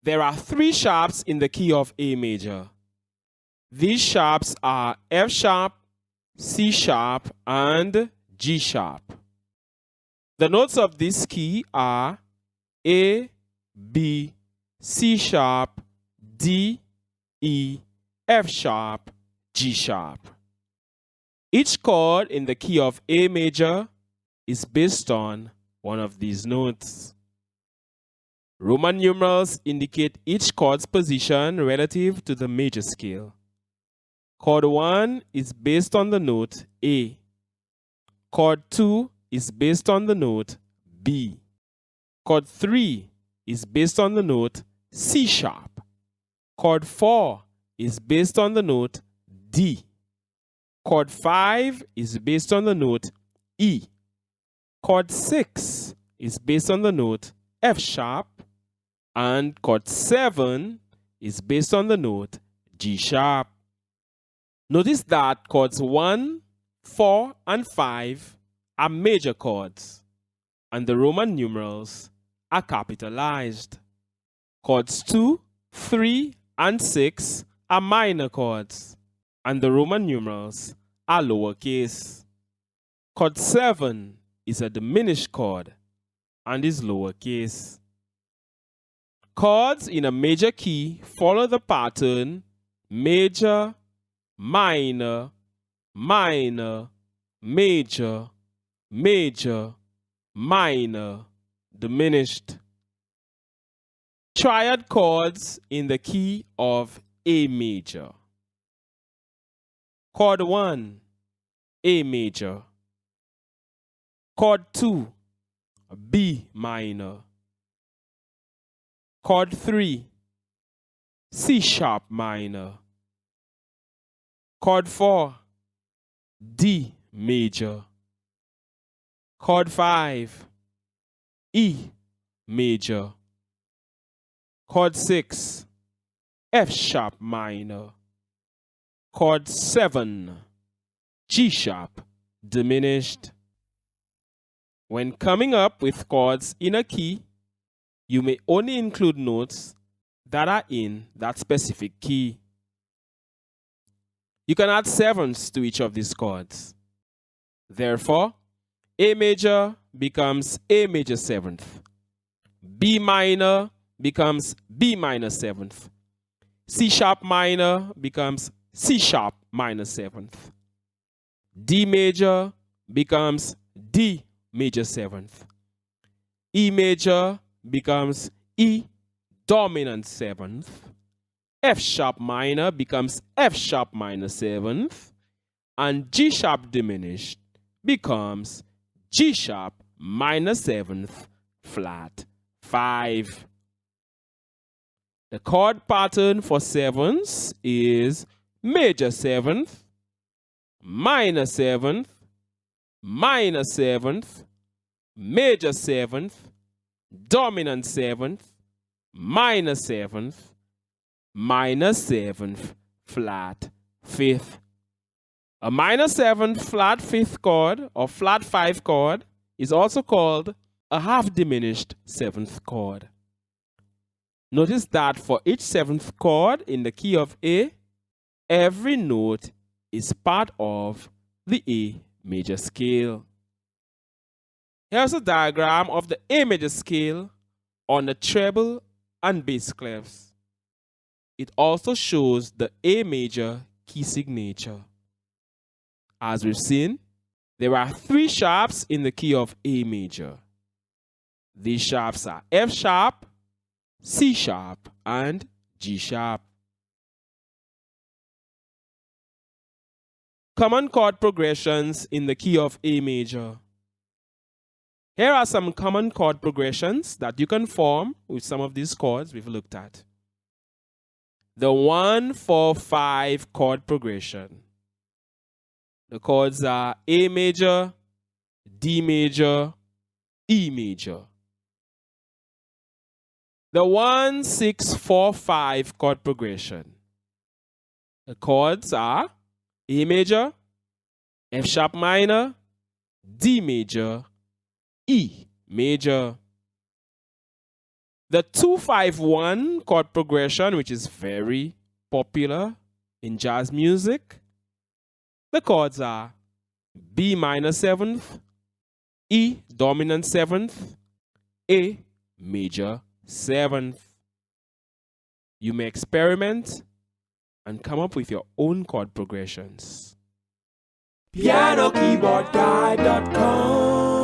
There are 3 sharps in the key of A major. These sharps are F sharp, C sharp, and G sharp. The notes of this key are A, B, C sharp, D, E, F sharp, G sharp. Each chord in the key of A major is based on one of these notes. Roman numerals indicate each chord's position relative to the major scale. Chord 1 is based on the note A. Chord 2 is based on the note B. Chord 3 is based on the note C sharp. Chord 4 is based on the note D. Chord 5 is based on the note E. Chord 6 is based on the note F sharp. And chord 7 is based on the note G sharp. Notice that chords 1, 4, and 5 are major chords, and the Roman numerals are capitalized. Chords 2, 3, and 6 are minor chords, and the Roman numerals are lowercase. Chord 7 is a diminished chord and is lowercase. Chords in a major key follow the pattern major, minor, minor, major, major, minor, diminished. Triad chords in the key of A major. Chord 1, A major. Chord 2, B minor. Chord 3, C sharp minor. Chord 4, D major. Chord 5, E major. Chord 6, F sharp minor. Chord 7, G sharp diminished. When coming up with chords in a key, you may only include notes that are in that specific key. You can add sevenths to each of these chords. Therefore, A major becomes A major seventh. B minor becomes B minor seventh. C sharp minor becomes C sharp minor seventh. D major becomes D major seventh. E major becomes E dominant seventh. F sharp minor becomes F sharp minor seventh. And G sharp diminished becomes G sharp minor seventh flat 5. The chord pattern for sevenths is major seventh, minor seventh, minor seventh, major seventh, dominant seventh, minor seventh, minor seventh flat fifth. A minor seventh flat fifth chord or flat 5 chord is also called a half diminished seventh chord. Notice that for each seventh chord in the key of A, every note is part of the A major scale. Here's a diagram of the A major scale on the treble and bass clefs. It also shows the A major key signature. As we've seen, there are 3 sharps in the key of A major. These sharps are F sharp, C sharp, and G sharp. Common chord progressions in the key of A major. Here are some common chord progressions that you can form with some of these chords we've looked at. The 1-4-5 chord progression. The chords are A major, D major, E major. The 1-6-4-5 chord progression. The chords are A major, F sharp minor, D major, E major. The 2-5-1 chord progression, which is very popular in jazz music, the chords are B minor 7th, E dominant 7th, A major 7th. You may experiment and come up with your own chord progressions. PianoKeyboardGuide.com